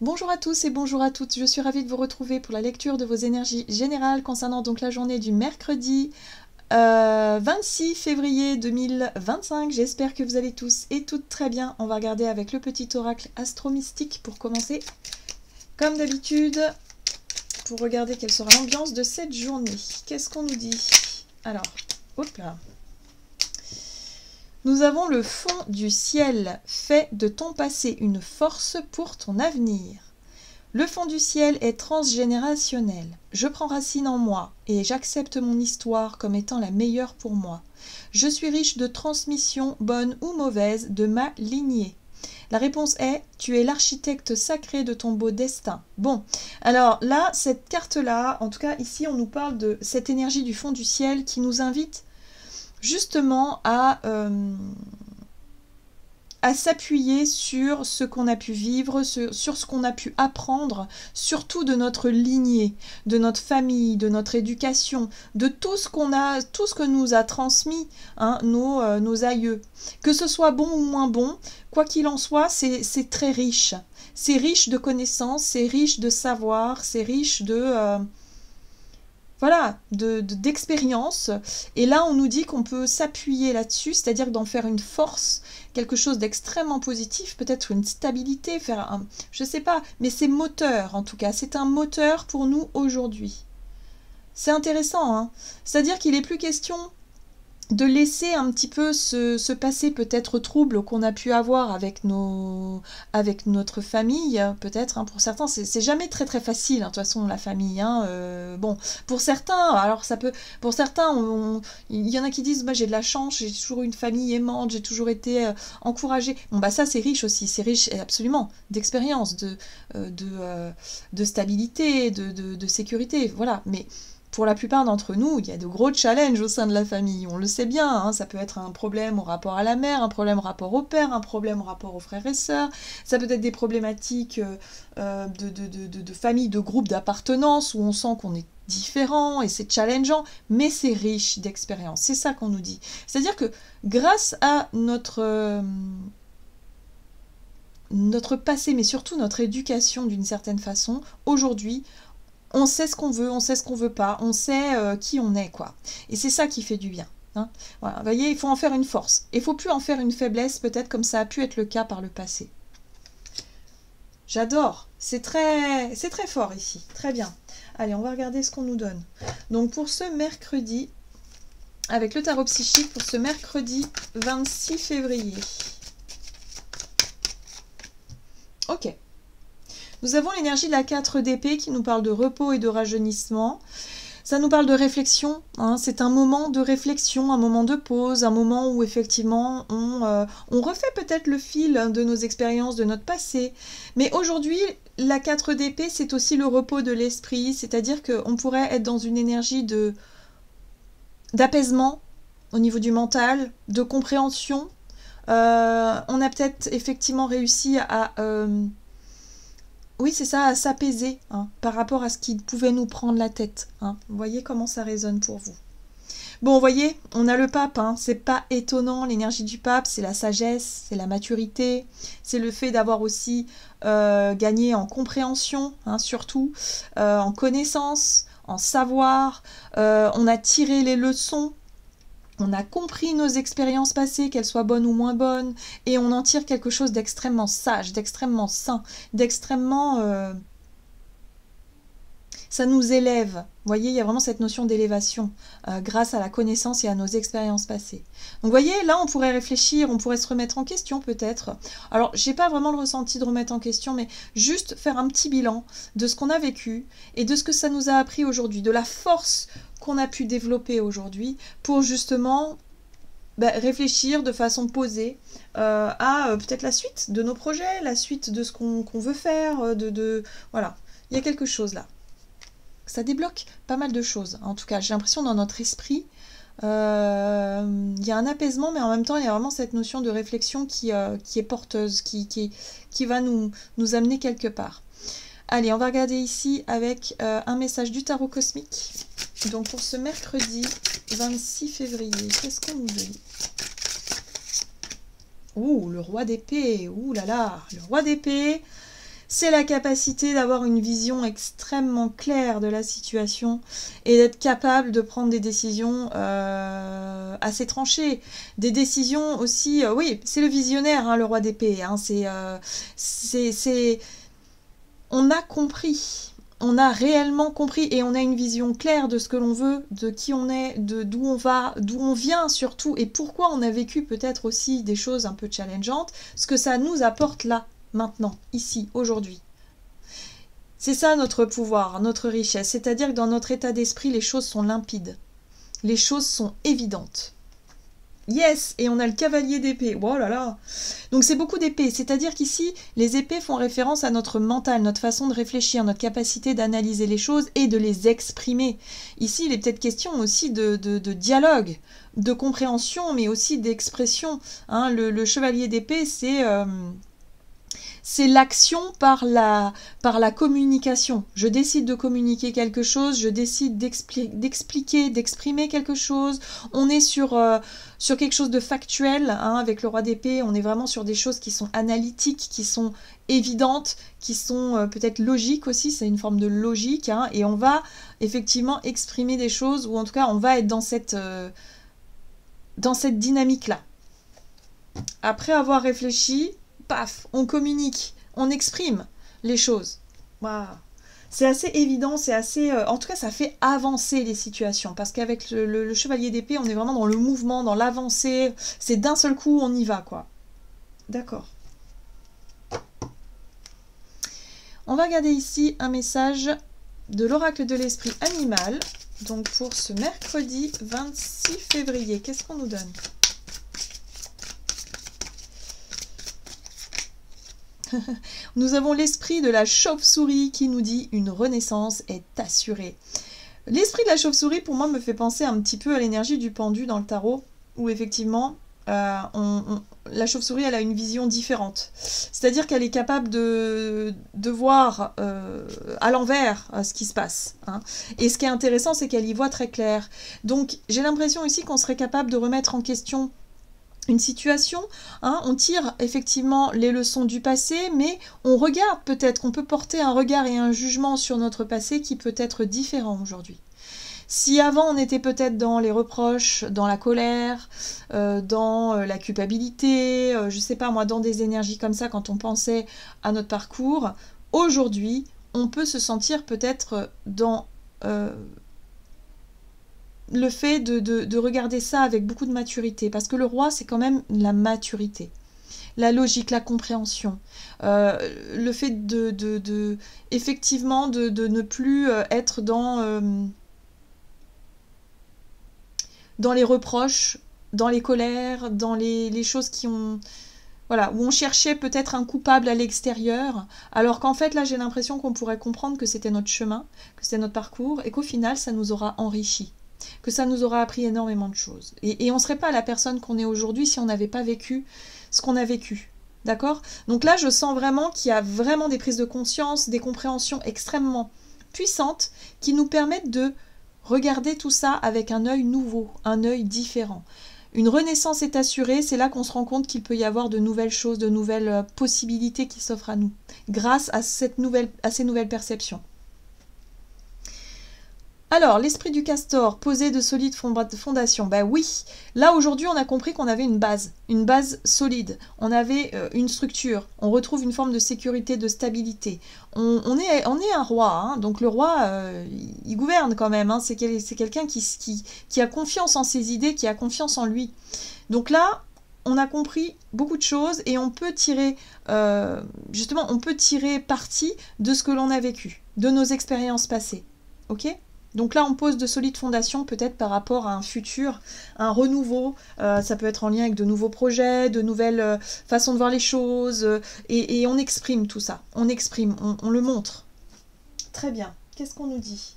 Bonjour à tous et bonjour à toutes, je suis ravie de vous retrouver pour la lecture de vos énergies générales concernant donc la journée du mercredi 26 février 2025. J'espère que vous allez tous et toutes très bien. On va regarder avec le petit oracle astro-mystique pour commencer. Comme d'habitude, pour regarder quelle sera l'ambiance de cette journée. Qu'est-ce qu'on nous dit? Alors, hop là. Nous avons le fond du ciel, fait de ton passé une force pour ton avenir. Le fond du ciel est transgénérationnel. Je prends racine en moi et j'accepte mon histoire comme étant la meilleure pour moi. Je suis riche de transmissions, bonnes ou mauvaises, de ma lignée. La réponse est « Tu es l'architecte sacré de ton beau destin ». Bon, alors là, cette carte-là, en tout cas ici, on nous parle de cette énergie du fond du ciel qui nous invite justement à s'appuyer sur ce qu'on a pu vivre, sur ce qu'on a pu apprendre, surtout de notre lignée, de notre famille, de notre éducation, de tout ce que nous a transmis nos aïeux. Que ce soit bon ou moins bon, quoi qu'il en soit, c'est très riche. C'est riche de connaissances, c'est riche de savoir, c'est riche de... voilà, d'expérience. Et là, on nous dit qu'on peut s'appuyer là-dessus, c'est-à-dire d'en faire une force, quelque chose d'extrêmement positif, peut-être une stabilité, faire un... je sais pas, mais c'est moteur en tout cas, c'est un moteur pour nous aujourd'hui. C'est intéressant, hein. C'est-à-dire qu'il n'est plus question de laisser un petit peu ce passé peut-être trouble qu'on a pu avoir avec notre famille, peut-être, hein, pour certains, c'est jamais très très facile, hein, de toute façon, la famille, hein, bon, pour certains, alors ça peut, pour certains, il y en a qui disent, moi j'ai de la chance, j'ai toujours eu une famille aimante, j'ai toujours été encouragée, bon bah ça c'est riche aussi, c'est riche absolument, d'expérience, de stabilité, de sécurité, voilà, mais... Pour la plupart d'entre nous, il y a de gros challenges au sein de la famille, on le sait bien, hein, ça peut être un problème au rapport à la mère, un problème au rapport au père, un problème au rapport aux frères et sœurs, ça peut être des problématiques de famille, de groupe d'appartenance, où on sent qu'on est différent et c'est challengeant, mais c'est riche d'expérience, c'est ça qu'on nous dit. C'est-à-dire que grâce à notre passé, mais surtout notre éducation d'une certaine façon, aujourd'hui, on sait ce qu'on veut, on sait ce qu'on veut pas, on sait qui on est, quoi. Et c'est ça qui fait du bien. Hein. Voilà, vous voyez, il faut en faire une force. Il ne faut plus en faire une faiblesse, peut-être comme ça a pu être le cas par le passé. J'adore. C'est très fort ici. Très bien. Allez, on va regarder ce qu'on nous donne. Donc pour ce mercredi, avec le tarot psychique, pour ce mercredi 26 février. Ok. Nous avons l'énergie de la 4 d'épée qui nous parle de repos et de rajeunissement. Ça nous parle de réflexion, hein. C'est un moment de réflexion, un moment de pause, un moment où effectivement on refait peut-être le fil de nos expériences, de notre passé. Mais aujourd'hui, la 4 d'épée, c'est aussi le repos de l'esprit, c'est-à-dire qu'on pourrait être dans une énergie d'apaisement au niveau du mental, de compréhension. On a peut-être effectivement réussi à... oui, c'est ça, à s'apaiser, hein, par rapport à ce qui pouvait nous prendre la tête. Hein. Vous voyez comment ça résonne pour vous. Bon, vous voyez, on a le pape, hein, c'est pas étonnant, l'énergie du pape, c'est la sagesse, c'est la maturité, c'est le fait d'avoir aussi gagné en compréhension, hein, surtout, en connaissance, en savoir, on a tiré les leçons. On a compris nos expériences passées, qu'elles soient bonnes ou moins bonnes, et on en tire quelque chose d'extrêmement sage, d'extrêmement sain, d'extrêmement... ça nous élève. Vous voyez, il y a vraiment cette notion d'élévation grâce à la connaissance et à nos expériences passées. Donc vous voyez, là on pourrait réfléchir, on pourrait se remettre en question peut-être. Alors, j'ai pas vraiment le ressenti de remettre en question, mais juste faire un petit bilan de ce qu'on a vécu et de ce que ça nous a appris aujourd'hui, de la force qu'on a pu développer aujourd'hui pour justement réfléchir de façon posée à peut-être la suite de nos projets, la suite de ce qu'on veut faire, voilà, il y a quelque chose là. Ça débloque pas mal de choses, en tout cas j'ai l'impression dans notre esprit il y a un apaisement, mais en même temps il y a vraiment cette notion de réflexion qui est porteuse, qui va nous amener quelque part. Allez, on va regarder ici avec un message du tarot cosmique. Donc pour ce mercredi 26 février, qu'est-ce qu'on nous dit? Ouh, le roi d'épée, ouh là là, le roi d'épée, c'est la capacité d'avoir une vision extrêmement claire de la situation et d'être capable de prendre des décisions assez tranchées. Des décisions aussi... oui, c'est le visionnaire, hein, le roi d'épée. Hein, on a compris. On a réellement compris et on a une vision claire de ce que l'on veut, de qui on est, de d'où on va, d'où on vient surtout, et pourquoi on a vécu peut-être aussi des choses un peu challengeantes, ce que ça nous apporte là. Maintenant, ici, aujourd'hui. C'est ça notre pouvoir, notre richesse. C'est-à-dire que dans notre état d'esprit, les choses sont limpides. Les choses sont évidentes. Yes, et on a le cavalier d'épée. Oh là là. Donc c'est beaucoup d'épées. C'est-à-dire qu'ici, les épées font référence à notre mental, notre façon de réfléchir, notre capacité d'analyser les choses et de les exprimer. Ici, il est peut-être question aussi de dialogue, de compréhension, mais aussi d'expression. Hein, le chevalier d'épée, c'est l'action par la communication. Je décide de communiquer quelque chose, je décide d'expliquer, d'exprimer quelque chose. On est sur quelque chose de factuel, hein, avec le roi d'épée. On est vraiment sur des choses qui sont analytiques, qui sont évidentes, qui sont peut-être logiques aussi. C'est une forme de logique. Hein, et on va effectivement exprimer des choses, ou en tout cas, on va être dans cette dynamique-là. Après avoir réfléchi, paf, on communique, on exprime les choses. Waouh. C'est assez évident, c'est assez... en tout cas, ça fait avancer les situations. Parce qu'avec le chevalier d'épée, on est vraiment dans le mouvement, dans l'avancée. C'est d'un seul coup, on y va, quoi. D'accord. On va regarder ici un message de l'oracle de l'esprit animal. Donc pour ce mercredi 26 février, qu'est-ce qu'on nous donne ? Nous avons l'esprit de la chauve-souris qui nous dit « Une renaissance est assurée ». L'esprit de la chauve-souris, pour moi, me fait penser un petit peu à l'énergie du pendu dans le tarot, où effectivement, la chauve-souris, elle a une vision différente. C'est-à-dire qu'elle est capable de voir à l'envers ce qui se passe. Hein. Et ce qui est intéressant, c'est qu'elle y voit très clair. Donc, j'ai l'impression ici qu'on serait capable de remettre en question une situation, hein, on tire effectivement les leçons du passé, mais on regarde peut-être, on peut porter un regard et un jugement sur notre passé qui peut être différent aujourd'hui. Si avant on était peut-être dans les reproches, dans la colère, dans la culpabilité, je sais pas moi, dans des énergies comme ça quand on pensait à notre parcours, aujourd'hui on peut se sentir peut-être dans... le fait de regarder ça avec beaucoup de maturité, parce que le roi, c'est quand même la maturité, la logique, la compréhension, le fait effectivement de ne plus être dans les reproches, dans les colères, dans les choses qui ont... Voilà, où on cherchait peut-être un coupable à l'extérieur, alors qu'en fait, là, j'ai l'impression qu'on pourrait comprendre que c'était notre chemin, que c'était notre parcours, et qu'au final, ça nous aura enrichi. Que ça nous aura appris énormément de choses. Et on ne serait pas la personne qu'on est aujourd'hui si on n'avait pas vécu ce qu'on a vécu. D'accord ? Donc là, je sens vraiment qu'il y a vraiment des prises de conscience, des compréhensions extrêmement puissantes qui nous permettent de regarder tout ça avec un œil nouveau, un œil différent. Une renaissance est assurée, c'est là qu'on se rend compte qu'il peut y avoir de nouvelles choses, de nouvelles possibilités qui s'offrent à nous, grâce à ces nouvelles perceptions. Alors, l'esprit du castor, poser de solides fondations. Ben oui, là aujourd'hui on a compris qu'on avait une base solide, on avait une structure, on retrouve une forme de sécurité, de stabilité. On est un roi, hein, donc le roi, il gouverne quand même, hein, c'est quelqu'un qui a confiance en ses idées, qui a confiance en lui. Donc là, on a compris beaucoup de choses et on peut tirer, justement, on peut tirer parti de ce que l'on a vécu, de nos expériences passées, ok ? Donc là, on pose de solides fondations peut-être par rapport à un futur, un renouveau. Ça peut être en lien avec de nouveaux projets, de nouvelles façons de voir les choses. Et on exprime tout ça. On exprime, on le montre. Très bien. Qu'est-ce qu'on nous dit ?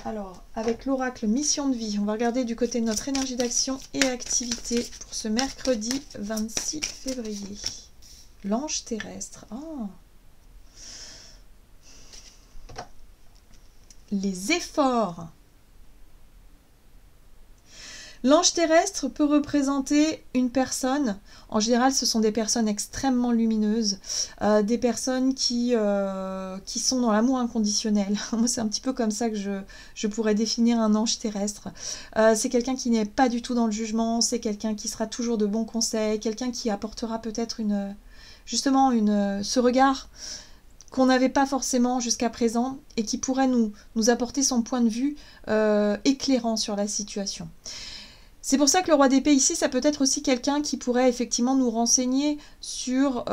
Alors, avec l'oracle mission de vie, on va regarder du côté de notre énergie d'action et activité pour ce mercredi 26 février. L'ange terrestre. Oh. Les efforts. L'ange terrestre peut représenter une personne. En général, ce sont des personnes extrêmement lumineuses, des personnes qui sont dans l'amour inconditionnel. Moi, c'est un petit peu comme ça que je pourrais définir un ange terrestre. C'est quelqu'un qui n'est pas du tout dans le jugement, c'est quelqu'un qui sera toujours de bons conseils, quelqu'un qui apportera peut-être justement ce regard qu'on n'avait pas forcément jusqu'à présent et qui pourrait nous apporter son point de vue éclairant sur la situation. C'est pour ça que le roi d'épée ici, ça peut être aussi quelqu'un qui pourrait effectivement nous renseigner sur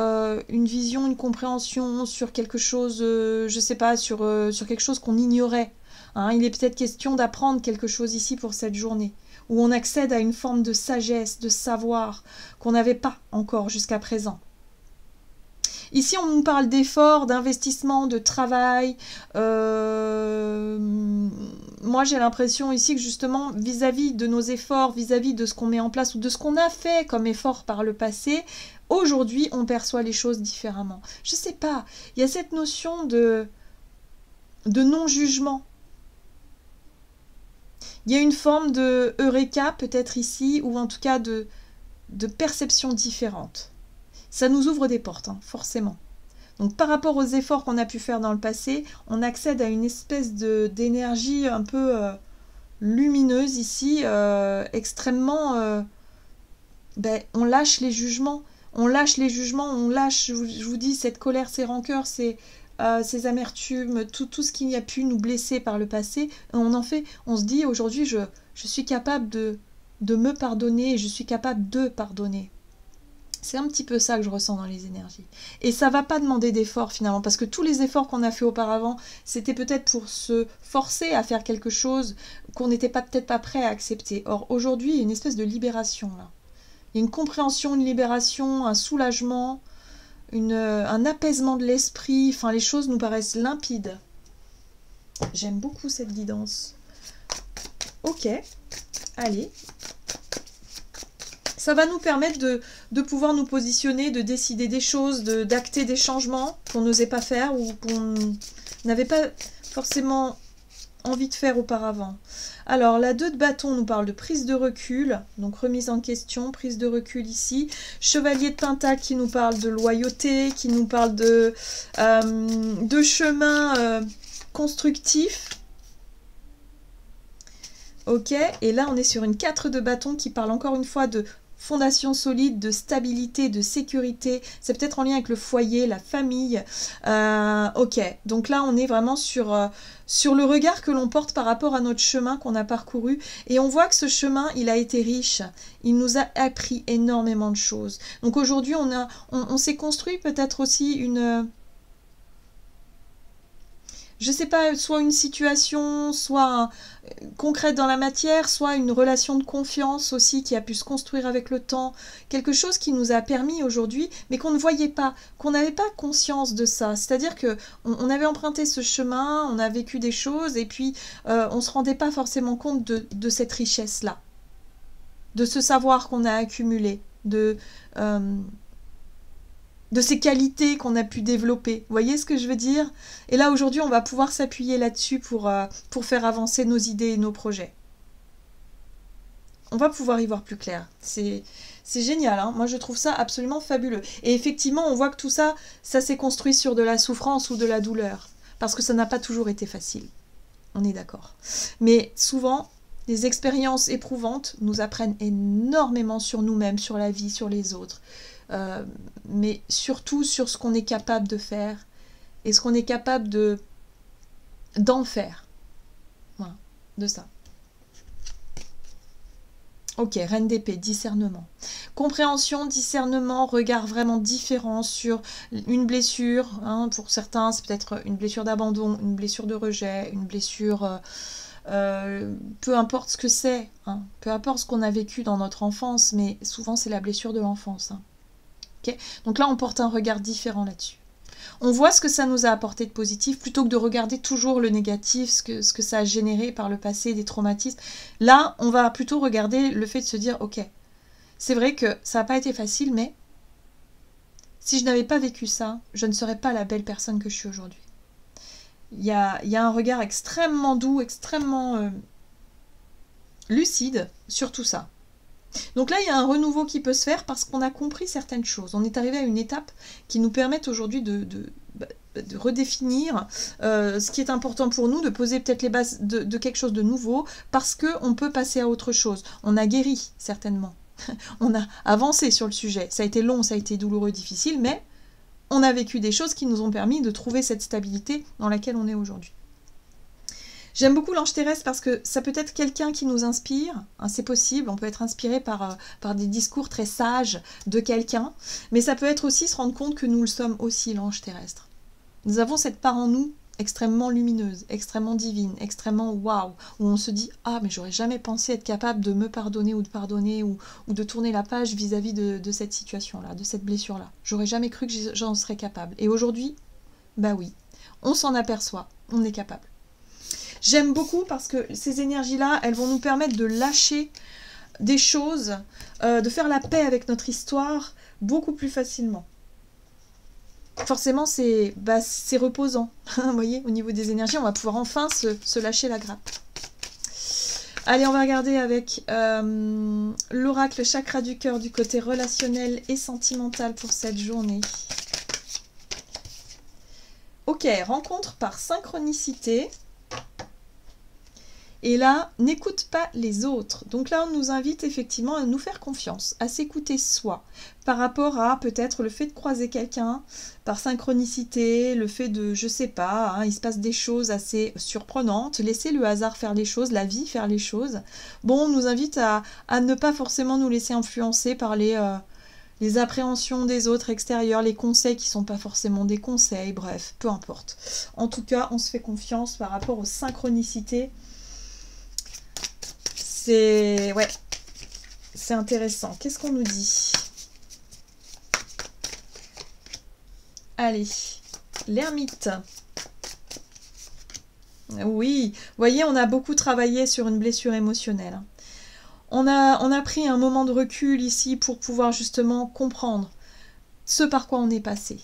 une vision, une compréhension, sur quelque chose, je ne sais pas, sur quelque chose qu'on ignorait. Hein, il est peut-être question d'apprendre quelque chose ici pour cette journée, où on accède à une forme de sagesse, de savoir qu'on n'avait pas encore jusqu'à présent. Ici, on nous parle d'efforts, d'investissement, de travail. Moi, j'ai l'impression ici que justement, vis-à-vis de nos efforts, vis-à-vis de ce qu'on met en place ou de ce qu'on a fait comme effort par le passé, aujourd'hui, on perçoit les choses différemment. Je ne sais pas, il y a cette notion de non-jugement. Il y a une forme de eureka peut-être ici, ou en tout cas de perception différente. Ça nous ouvre des portes, hein, forcément. Donc par rapport aux efforts qu'on a pu faire dans le passé, on accède à une espèce d'énergie un peu lumineuse ici, extrêmement... on lâche les jugements. On lâche les jugements, on lâche, je vous dis, cette colère, ces rancœurs, ces amertumes, tout ce qui a pu nous blesser par le passé. On se dit aujourd'hui, je suis capable de me pardonner et je suis capable de pardonner. C'est un petit peu ça que je ressens dans les énergies. Et ça ne va pas demander d'efforts finalement, parce que tous les efforts qu'on a fait auparavant, c'était peut-être pour se forcer à faire quelque chose qu'on n'était peut-être pas prêt à accepter. Or, aujourd'hui, il y a une espèce de libération là. Il y a une compréhension, une libération, un soulagement, un apaisement de l'esprit. Enfin, les choses nous paraissent limpides. J'aime beaucoup cette guidance. Ok, allez. Ça va nous permettre de pouvoir nous positionner, de décider des choses, d'acter des changements qu'on n'osait pas faire ou qu'on n'avait pas forcément envie de faire auparavant. Alors, la 2 de bâton nous parle de prise de recul, donc remise en question, prise de recul ici. Chevalier de pentacle qui nous parle de loyauté, qui nous parle de chemin constructif. Ok, et là on est sur une 4 de bâton qui parle encore une fois de fondation solide, de stabilité, de sécurité. C'est peut-être en lien avec le foyer, la famille. Ok, donc là on est vraiment sur le regard que l'on porte par rapport à notre chemin qu'on a parcouru. Et on voit que ce chemin, il a été riche. Il nous a appris énormément de choses. Donc aujourd'hui, on s'est construit peut-être aussi je sais pas, soit une situation, soit concrète dans la matière, soit une relation de confiance aussi qui a pu se construire avec le temps. Quelque chose qui nous a permis aujourd'hui, mais qu'on ne voyait pas, qu'on n'avait pas conscience de ça. C'est-à-dire qu'on avait emprunté ce chemin, on a vécu des choses, et puis on ne se rendait pas forcément compte de cette richesse-là, de ce savoir qu'on a accumulé, de ces qualités qu'on a pu développer. Vous voyez ce que je veux dire? Et là, aujourd'hui, on va pouvoir s'appuyer là-dessus pour faire avancer nos idées et nos projets. On va pouvoir y voir plus clair. C'est génial, hein. Moi, je trouve ça absolument fabuleux. Et effectivement, on voit que tout ça, ça s'est construit sur de la souffrance ou de la douleur. Parce que ça n'a pas toujours été facile. On est d'accord. Mais souvent, les expériences éprouvantes nous apprennent énormément sur nous-mêmes, sur la vie, sur les autres. Mais surtout sur ce qu'on est capable de faire et ce qu'on est capable d'en faire. Voilà, de ça. Ok, reine d'épée, discernement. Compréhension, discernement, regard vraiment différent sur une blessure. Hein, pour certains, c'est peut-être une blessure d'abandon, une blessure de rejet, une blessure... peu importe ce que c'est, hein, peu importe ce qu'on a vécu dans notre enfance, mais souvent c'est la blessure de l'enfance. Hein. Okay. Donc là, on porte un regard différent là-dessus. On voit ce que ça nous a apporté de positif, plutôt que de regarder toujours le négatif, ce que ça a généré par le passé, des traumatismes. Là, on va plutôt regarder le fait de se dire, ok, c'est vrai que ça n'a pas été facile, mais si je n'avais pas vécu ça, je ne serais pas la belle personne que je suis aujourd'hui. Il y a un regard extrêmement doux, extrêmement lucide sur tout ça. Donc là, il y a un renouveau qui peut se faire parce qu'on a compris certaines choses. On est arrivé à une étape qui nous permet aujourd'hui de redéfinir ce qui est important pour nous, de poser peut-être les bases de quelque chose de nouveau, parce qu'on peut passer à autre chose. On a guéri, certainement. On a avancé sur le sujet. Ça a été long, ça a été douloureux, difficile, mais on a vécu des choses qui nous ont permis de trouver cette stabilité dans laquelle on est aujourd'hui. J'aime beaucoup l'ange terrestre parce que ça peut être quelqu'un qui nous inspire, hein, c'est possible, on peut être inspiré par des discours très sages de quelqu'un, mais ça peut être aussi se rendre compte que nous le sommes aussi, l'ange terrestre. Nous avons cette part en nous extrêmement lumineuse, extrêmement divine, extrêmement waouh, où on se dit « Ah, mais j'aurais jamais pensé être capable de me pardonner ou de pardonner ou de tourner la page vis-à-vis de cette situation-là, de cette blessure-là. J'aurais jamais cru que j'en serais capable. » Et aujourd'hui, bah oui, on s'en aperçoit, on est capable. J'aime beaucoup parce que ces énergies-là, elles vont nous permettre de lâcher des choses, de faire la paix avec notre histoire beaucoup plus facilement. Forcément, c'est reposant. Vous voyez, au niveau des énergies, on va pouvoir enfin se lâcher la grappe. Allez, on va regarder avec l'oracle chakra du cœur du côté relationnel et sentimental pour cette journée. Ok, rencontre par synchronicité. Et là, n'écoute pas les autres. Donc là, on nous invite effectivement à nous faire confiance, à s'écouter soi, par rapport à peut-être le fait de croiser quelqu'un par synchronicité, le fait de, je sais pas, hein, il se passe des choses assez surprenantes, laisser le hasard faire les choses, la vie faire les choses. Bon, on nous invite à ne pas forcément nous laisser influencer par les appréhensions des autres extérieurs, les conseils qui ne sont pas forcément des conseils, bref, peu importe. En tout cas, on se fait confiance par rapport aux synchronicités. C'est intéressant. Qu'est-ce qu'on nous dit? Allez, l'ermite. Oui, vous voyez, on a beaucoup travaillé sur une blessure émotionnelle. On a pris un moment de recul ici pour pouvoir justement comprendre ce par quoi on est passé.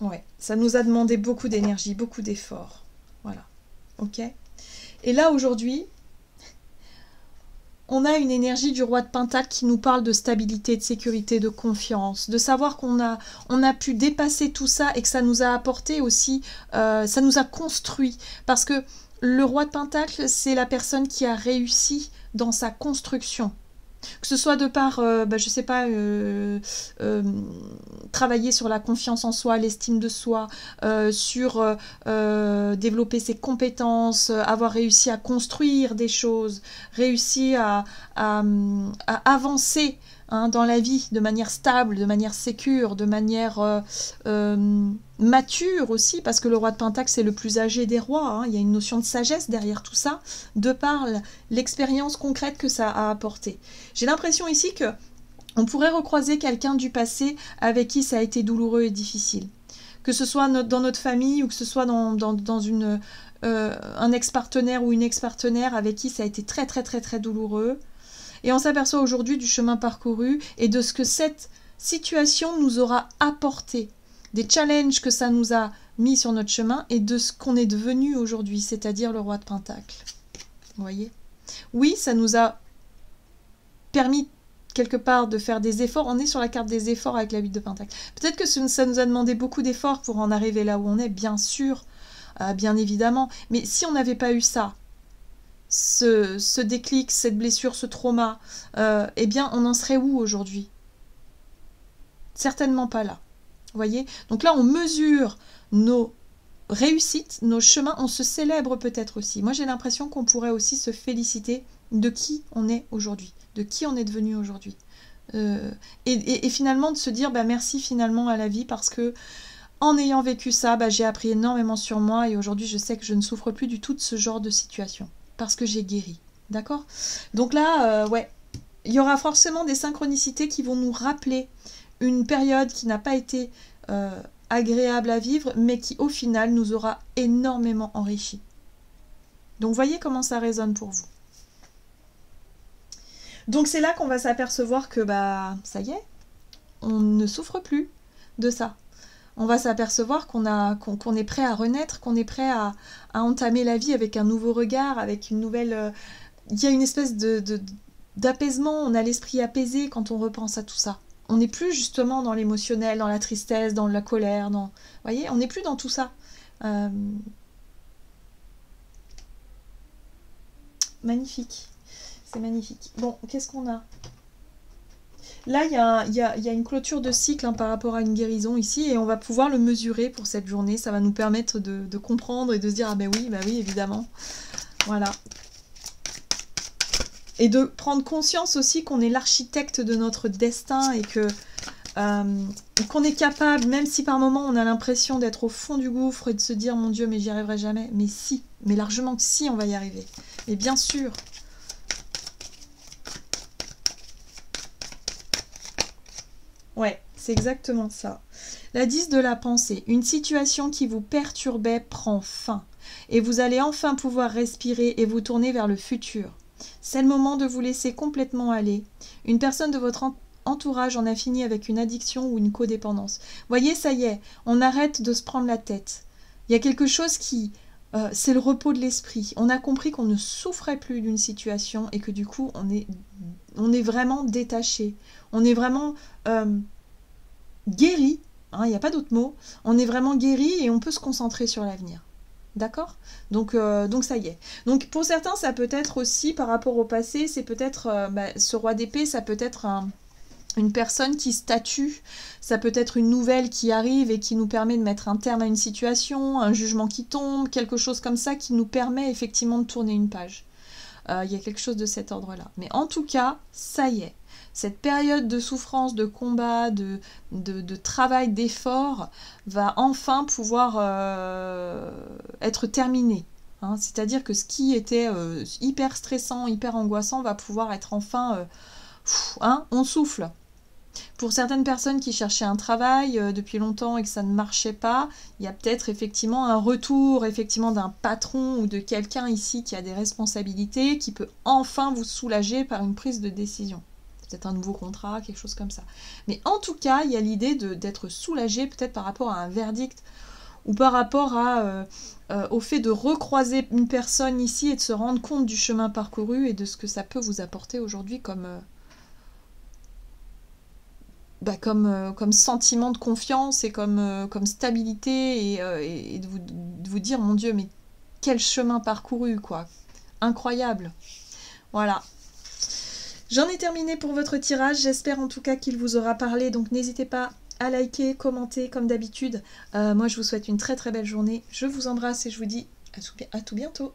Ouais, ça nous a demandé beaucoup d'énergie, beaucoup d'efforts. Voilà. Ok. Et là, aujourd'hui, on a une énergie du roi de Pentacle qui nous parle de stabilité, de sécurité, de confiance, de savoir qu'on a pu dépasser tout ça et que ça nous a apporté aussi, ça nous a construit. Parce que le roi de Pentacle, c'est la personne qui a réussi dans sa construction. Que ce soit de par, je sais pas, travailler sur la confiance en soi, l'estime de soi, sur développer ses compétences, avoir réussi à construire des choses, réussi à avancer dans la vie de manière stable, de manière sécure, de manière mature aussi, parce que le roi de Pentacle, c'est le plus âgé des rois. Hein. Il y a une notion de sagesse derrière tout ça, de par l'expérience concrète que ça a apporté. J'ai l'impression ici que on pourrait recroiser quelqu'un du passé avec qui ça a été douloureux et difficile. Que ce soit dans notre famille ou que ce soit dans un ex-partenaire ou une ex-partenaire avec qui ça a été très très très très douloureux. Et on s'aperçoit aujourd'hui du chemin parcouru et de ce que cette situation nous aura apporté, des challenges que ça nous a mis sur notre chemin et de ce qu'on est devenu aujourd'hui, c'est-à-dire le roi de Pentacle. Vous voyez? Oui, ça nous a permis quelque part de faire des efforts. On est sur la carte des efforts avec la 8 de Pentacle. Peut-être que ça nous a demandé beaucoup d'efforts pour en arriver là où on est, bien sûr, bien évidemment. Mais si on n'avait pas eu ça, ce déclic, cette blessure, ce trauma, eh bien, on en serait où aujourd'hui? Certainement pas là. Vous voyez? Donc là, on mesure nos réussites, nos chemins, on se célèbre peut-être aussi. Moi, j'ai l'impression qu'on pourrait aussi se féliciter de qui on est aujourd'hui, de qui on est devenu aujourd'hui. Et finalement, de se dire, merci finalement à la vie parce que en ayant vécu ça, j'ai appris énormément sur moi et aujourd'hui, je sais que je ne souffre plus du tout de ce genre de situation. Parce que j'ai guéri, d'accord? Donc là, il y aura forcément des synchronicités qui vont nous rappeler une période qui n'a pas été agréable à vivre, mais qui au final nous aura énormément enrichi. Donc voyez comment ça résonne pour vous. Donc c'est là qu'on va s'apercevoir que ça y est, on ne souffre plus de ça. On va s'apercevoir qu'on est prêt à renaître, qu'on est prêt à entamer la vie avec un nouveau regard, avec une nouvelle... Il y a une espèce d'apaisement, on a l'esprit apaisé quand on repense à tout ça. On n'est plus justement dans l'émotionnel, dans la tristesse, dans la colère, dans... Vous voyez, on n'est plus dans tout ça. Magnifique. C'est magnifique. Bon, qu'est-ce qu'on a? Là, il y a une clôture de cycle par rapport à une guérison ici, et on va pouvoir le mesurer pour cette journée. Ça va nous permettre de comprendre et de se dire, ah ben oui, évidemment. Voilà. Et de prendre conscience aussi qu'on est l'architecte de notre destin et que qu'on est capable, même si par moment on a l'impression d'être au fond du gouffre et de se dire, mon Dieu, mais j'y arriverai jamais. Mais si, mais largement que si, on va y arriver. Et bien sûr. Ouais, c'est exactement ça. La 10 de la pensée. Une situation qui vous perturbait prend fin. Et vous allez enfin pouvoir respirer et vous tourner vers le futur. C'est le moment de vous laisser complètement aller. Une personne de votre entourage en a fini avec une addiction ou une codépendance. Voyez, ça y est, on arrête de se prendre la tête. Il y a quelque chose qui... c'est le repos de l'esprit. On a compris qu'on ne souffrait plus d'une situation et que du coup, on est vraiment détaché. On est vraiment guéri. Il n'y a pas d'autre mot. On est vraiment guéri et on peut se concentrer sur l'avenir. D'accord ? Donc ça y est. Donc pour certains, ça peut être aussi, par rapport au passé, c'est peut-être, ce roi d'épée, ça peut être une personne qui statue, ça peut être une nouvelle qui arrive et qui nous permet de mettre un terme à une situation, un jugement qui tombe, quelque chose comme ça qui nous permet effectivement de tourner une page. Il y a quelque chose de cet ordre-là. Mais en tout cas, ça y est. Cette période de souffrance, de combat, de travail, d'effort va enfin pouvoir être terminée. Hein. C'est-à-dire que ce qui était hyper stressant, hyper angoissant va pouvoir être enfin... on souffle. Pour certaines personnes qui cherchaient un travail depuis longtemps et que ça ne marchait pas, il y a peut-être effectivement un retour d'un patron ou de quelqu'un ici qui a des responsabilités, qui peut enfin vous soulager par une prise de décision. Peut-être un nouveau contrat, quelque chose comme ça. Mais en tout cas, il y a l'idée d'être soulagé peut-être par rapport à un verdict ou par rapport au fait de recroiser une personne ici et de se rendre compte du chemin parcouru et de ce que ça peut vous apporter aujourd'hui comme sentiment de confiance et comme stabilité et de vous dire, mon Dieu, mais quel chemin parcouru, quoi. Incroyable. Voilà. J'en ai terminé pour votre tirage. J'espère en tout cas qu'il vous aura parlé. Donc n'hésitez pas à liker, commenter comme d'habitude. Moi, je vous souhaite une très très belle journée. Je vous embrasse et je vous dis à tout bientôt.